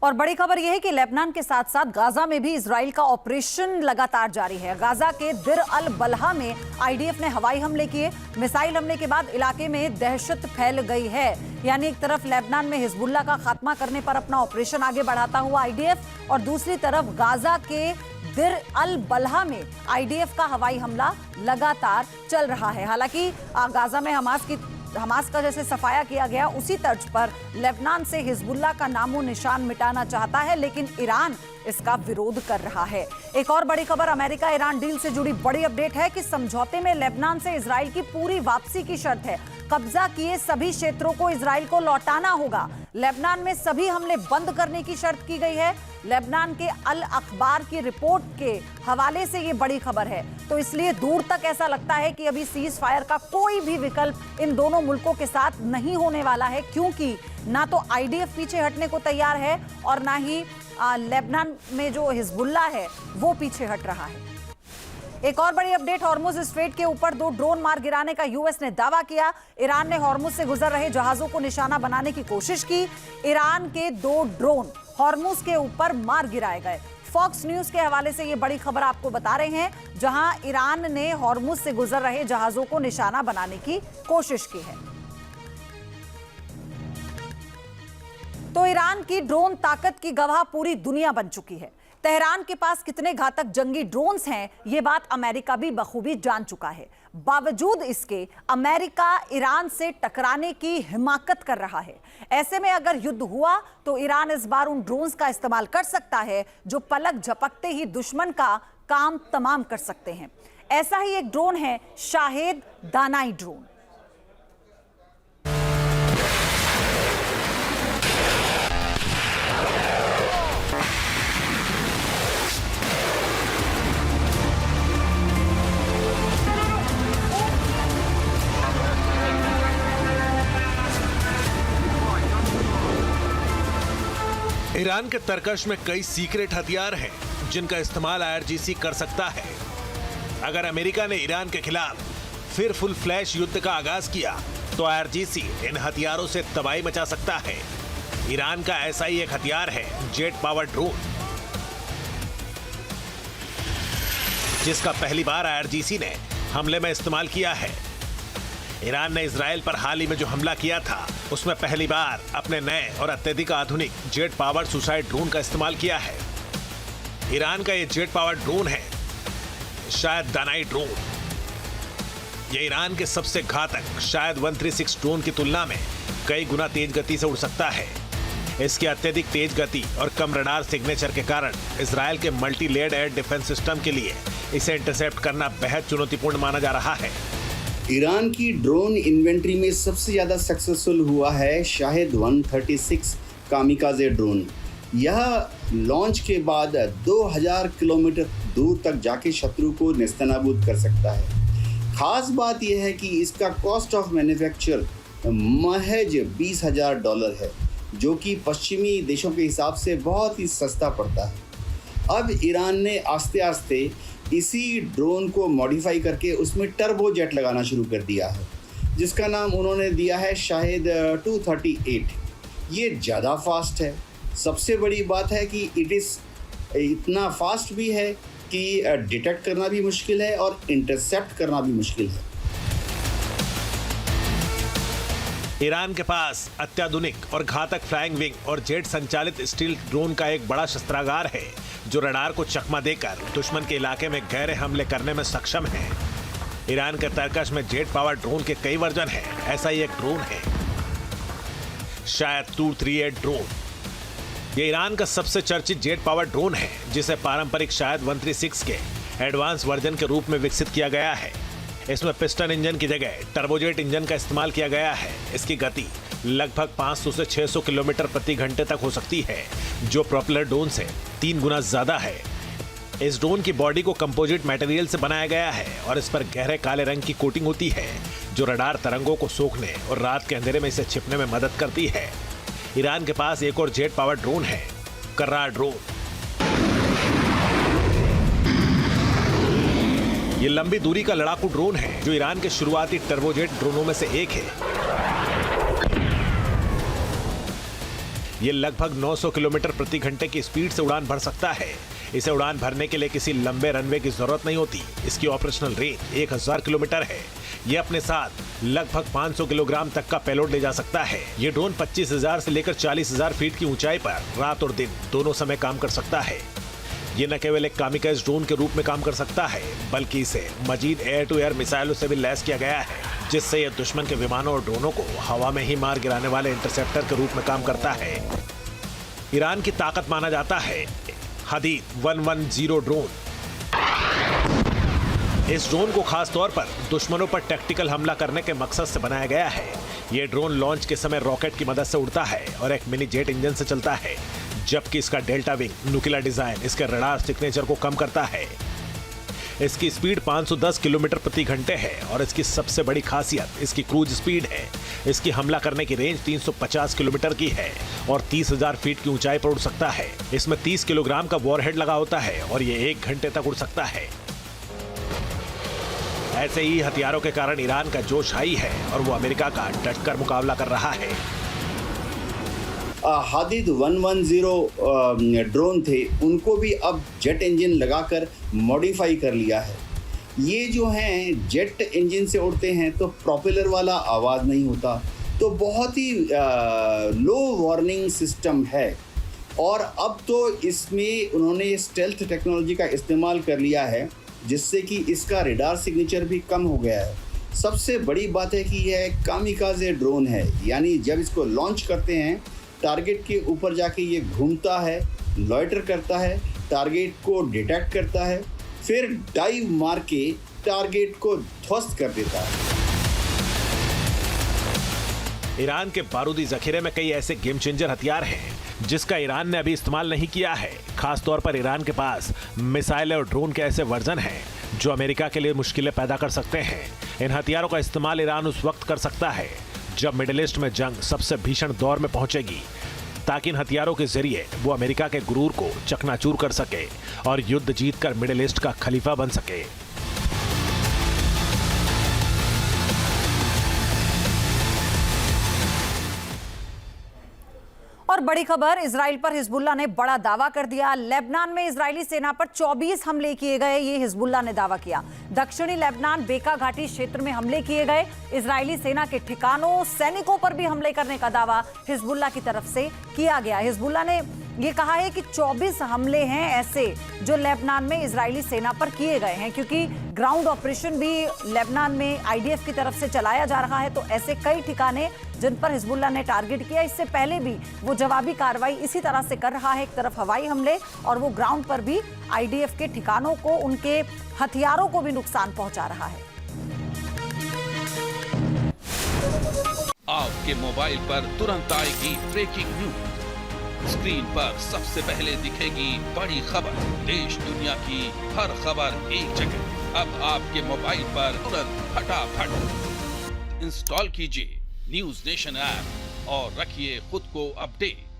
और बड़ी खबर यह है कि लेबनान के साथ साथ गाजा में भी इजराइल का ऑपरेशन लगातार जारी है। गाजा के दिर अल बलहा में आईडीएफ ने हवाई हमले किए। मिसाइल हमले के बाद इलाके में दहशत फैल गई है। यानी एक तरफ लेबनान में हिजबुल्लाह का खात्मा करने पर अपना ऑपरेशन आगे बढ़ाता हुआ आईडीएफ और दूसरी तरफ गाजा के दिर अल बलहा में आईडीएफ का हवाई हमला लगातार चल रहा है। हालांकि गाजा में हमास का जैसे सफाया किया गया उसी तर्ज पर लेबनान से हिजबुल्लाह का नामो निशान मिटाना चाहता है, लेकिन ईरान इसका विरोध कर रहा है। एक और बड़ी खबर अमेरिका ईरान डील से जुड़ी बड़ी अपडेट है कि समझौते में लेबनान से इजराइल की पूरी वापसी की शर्त है। कब्जा किए सभी क्षेत्रों को इजराइल को लौटाना होगा। लेबनान में सभी हमले बंद करने की शर्त की गई है। लेबनान के अल अखबार की रिपोर्ट के हवाले से ये बड़ी खबर है, तो इसलिए दूर तक ऐसा लगता है कि अभी सीज फायर का कोई भी विकल्प इन दोनों मुल्कों के साथ नहीं होने वाला है, क्योंकि ना तो आईडीएफ पीछे हटने को तैयार है और ना ही लेबनान में जो हिजबुल्लाह है वो पीछे हट रहा है। एक और बड़ी अपडेट, हॉर्मुज स्ट्रेट के ऊपर 2 ड्रोन मार गिराने का यूएस ने दावा किया। ईरान ने हॉर्मुज से गुजर रहे जहाजों को निशाना बनाने की कोशिश की। ईरान के 2 ड्रोन हॉर्मुज के ऊपर मार गिराए गए। फॉक्स न्यूज के हवाले से ये बड़ी खबर आपको बता रहे हैं, जहां ईरान ने हॉर्मुज से गुजर रहे जहाजों को निशाना बनाने की कोशिश की है। तो ईरान की ड्रोन ताकत की गवाह पूरी दुनिया बन चुकी है। तेहरान के पास कितने घातक जंगी ड्रोन्स हैं, ये बात अमेरिका भी बखूबी जान चुका है। बावजूद इसके अमेरिका ईरान से टकराने की हिमाकत कर रहा है। ऐसे में अगर युद्ध हुआ तो ईरान इस बार उन ड्रोन्स का इस्तेमाल कर सकता है जो पलक झपकते ही दुश्मन का काम तमाम कर सकते हैं। ऐसा ही एक ड्रोन है शाहेद दानाई ड्रोन। ईरान के तरकश में कई सीक्रेट हथियार हैं जिनका इस्तेमाल आईआरजीसी कर सकता है। अगर अमेरिका ने ईरान के खिलाफ फिर फुल फ्लैश युद्ध का आगाज किया तो आईआरजीसी इन हथियारों से तबाही मचा सकता है। ईरान का ऐसा ही एक हथियार है जेट पावर ड्रोन, जिसका पहली बार आईआरजीसी ने हमले में इस्तेमाल किया है। ईरान ने इजराइल पर हाल ही में जो हमला किया था उसमें पहली बार अपने नए और अत्यधिक आधुनिक जेट पावर सुसाइड ड्रोन का इस्तेमाल किया है। ईरान का ये जेट पावर ड्रोन है शायद दानाई ड्रोन। ये ईरान के सबसे घातक शायद 136 ड्रोन की तुलना में कई गुना तेज गति से उड़ सकता है। इसकी अत्यधिक तेज गति और कम रडार सिग्नेचर के कारण इजराइल के multi layered air defence system के लिए इसे इंटरसेप्ट करना बेहद चुनौतीपूर्ण माना जा रहा है। ईरान की ड्रोन इन्वेंट्री में सबसे ज़्यादा सक्सेसफुल हुआ है शाहेद 136 कामिकाजे ड्रोन। यह लॉन्च के बाद 2000 किलोमीटर दूर तक जाके शत्रु को नेस्तनाबूद कर सकता है। खास बात यह है कि इसका कॉस्ट ऑफ मैन्युफैक्चर महज $20,000 है, जो कि पश्चिमी देशों के हिसाब से बहुत ही सस्ता पड़ता है। अब ईरान ने आस्ते आस्ते इसी ड्रोन को मॉडिफाई करके उसमें टर्बो जेट लगाना शुरू कर दिया है, जिसका नाम उन्होंने दिया है शाहेद 238। ये ज़्यादा फास्ट है। सबसे बड़ी बात है कि इतना फास्ट भी है कि डिटेक्ट करना भी मुश्किल है और इंटरसेप्ट करना भी मुश्किल है। ईरान के पास अत्याधुनिक और घातक फ्लाइंग विंग और जेट संचालित स्टील ड्रोन का एक बड़ा शस्त्रागार है, जो रडार को चकमा देकर दुश्मन के इलाके में गहरे हमले करने में सक्षम है। ईरान के तरकश में जेट पावर ड्रोन के कई वर्जन हैं। ऐसा ही एक ड्रोन है शायद 238 ड्रोन। ये ईरान का सबसे चर्चित जेट पावर ड्रोन है, जिसे पारंपरिक शायद 136 के एडवांस वर्जन के रूप में विकसित किया गया है। इसमें पिस्टन इंजन की जगह टर्बोजेट इंजन का इस्तेमाल किया गया है। इसकी गति लगभग 500 से 600 किलोमीटर प्रति घंटे तक हो सकती है, जो प्रोपेलर ड्रोन से 3 गुना ज्यादा है। इस ड्रोन की बॉडी को कंपोजिट मटेरियल से बनाया गया है और इस पर गहरे काले रंग की कोटिंग होती है, जो रडार तरंगों को सोखने और रात के अंधेरे में इसे छिपने में मदद करती है। ईरान के पास एक और जेट पावर ड्रोन है, कर्रा ड्रोन। ये लंबी दूरी का लड़ाकू ड्रोन है, जो ईरान के शुरुआती टर्बोजेट ड्रोनों में से एक है। ये लगभग 900 किलोमीटर प्रति घंटे की स्पीड से उड़ान भर सकता है। इसे उड़ान भरने के लिए किसी लंबे रनवे की जरूरत नहीं होती। इसकी ऑपरेशनल रेंज 1000 किलोमीटर है। ये अपने साथ लगभग 500 किलोग्राम तक का पेलोड ले जा सकता है। ये ड्रोन 25,000 से लेकर 40,000 फीट की ऊंचाई पर रात और दिन दोनों समय काम कर सकता है। ये न केवल एक कामिकाज़ ड्रोन के रूप में काम कर सकता है, बल्कि इसे मजीद एयर टू एयर मिसाइलों से भी लैस किया गया है, जिससे यह दुश्मन के विमानों और ड्रोनों को हवा में ही मार गिराने वाले इंटरसेप्टर के रूप में काम करता है। ईरान की ताकत माना जाता है हदीद 110 ड्रोन। इस ड्रोन को खास तौर पर दुश्मनों पर टैक्टिकल हमला करने के मकसद से बनाया गया है। ये ड्रोन लॉन्च के समय रॉकेट की मदद से उड़ता है और एक मिनी जेट इंजन से चलता है, जबकि इसका डेल्टा विंग न्यूक्लियर डिजाइन इसके रडार सिग्नेचर को कम करता है। इसकी स्पीड 510 किलोमीटर प्रति घंटे है और इसकी सबसे बड़ी खासियत इसकी क्रूज स्पीड है। इसकी हमला करने की रेंज 350 किलोमीटर की है और 30,000 फीट की ऊंचाई पर उड़ सकता है। इसमें 30 किलोग्राम का वॉरहेड लगा होता है और ये 1 घंटे तक उड़ सकता है। ऐसे ही हथियारों के कारण ईरान का जोश हाई है और वो अमेरिका का डटकर मुकाबला कर रहा है। हादिद 110 ड्रोन थे, उनको भी अब जेट इंजन लगाकर मॉडिफाई कर लिया है। ये जो हैं जेट इंजन से उड़ते हैं तो प्रोपेलर वाला आवाज़ नहीं होता, तो बहुत ही लो वार्निंग सिस्टम है। और अब तो इसमें उन्होंने स्टेल्थ टेक्नोलॉजी का इस्तेमाल कर लिया है, जिससे कि इसका रडार सिग्नेचर भी कम हो गया है। सबसे बड़ी बात है कि यह कामिकाज़े ड्रोन है, यानी जब इसको लॉन्च करते हैं टारगेट के ऊपर जाके ये घूमता है, लॉइटर करता है, टारगेट को डिटेक्ट करता है, फिर डाइव मार के टारगेट को ध्वस्त कर देता है। ईरान के बारूदी जखीरे में कई ऐसे गेम चेंजर हथियार हैं जिसका ईरान ने अभी इस्तेमाल नहीं किया है। खास तौर पर ईरान के पास मिसाइल और ड्रोन के ऐसे वर्जन हैं जो अमेरिका के लिए मुश्किलें पैदा कर सकते हैं। इन हथियारों का इस्तेमाल ईरान उस वक्त कर सकता है जब मिडिल ईस्ट में जंग सबसे भीषण दौर में पहुंचेगी, ताकि इन हथियारों के जरिए वो अमेरिका के गुरूर को चकनाचूर कर सके और युद्ध जीतकर मिडिल ईस्ट का खलीफा बन सके। और बड़ी खबर, इजराइल पर हिजबुल्लाह ने बड़ा दावा कर दिया। लेबनान में इजरायली सेना पर 24 हमले किए गए, ये हिजबुल्लाह ने दावा किया। दक्षिणी लेबनान बेका घाटी क्षेत्र में हमले किए गए। इजरायली सेना के ठिकानों, सैनिकों पर भी हमले करने का दावा हिजबुल्लाह की तरफ से किया गया। हिजबुल्लाह ने ये कहा है कि 24 हमले हैं ऐसे जो लेबनान में इजरायली सेना पर किए गए हैं, क्योंकि ग्राउंड ऑपरेशन भी लेबनान में आईडीएफ की तरफ से चलाया जा रहा है। तो ऐसे कई ठिकाने जिन पर हिजबुल्लाह ने टारगेट किया, इससे पहले भी वो जवाबी कार्रवाई इसी तरह से कर रहा है। एक तरफ हवाई हमले और वो ग्राउंड पर भी आईडीएफ के ठिकानों को, उनके हथियारों को भी नुकसान पहुंचा रहा है। आपके मोबाइल पर तुरंत आएगी ब्रेकिंग न्यूज, स्क्रीन पर सबसे पहले दिखेगी बड़ी खबर, देश दुनिया की हर खबर एक जगह। अब आपके मोबाइल पर तुरंत फटाफट इंस्टॉल कीजिए न्यूज नेशन ऐप और रखिए खुद को अपडेट।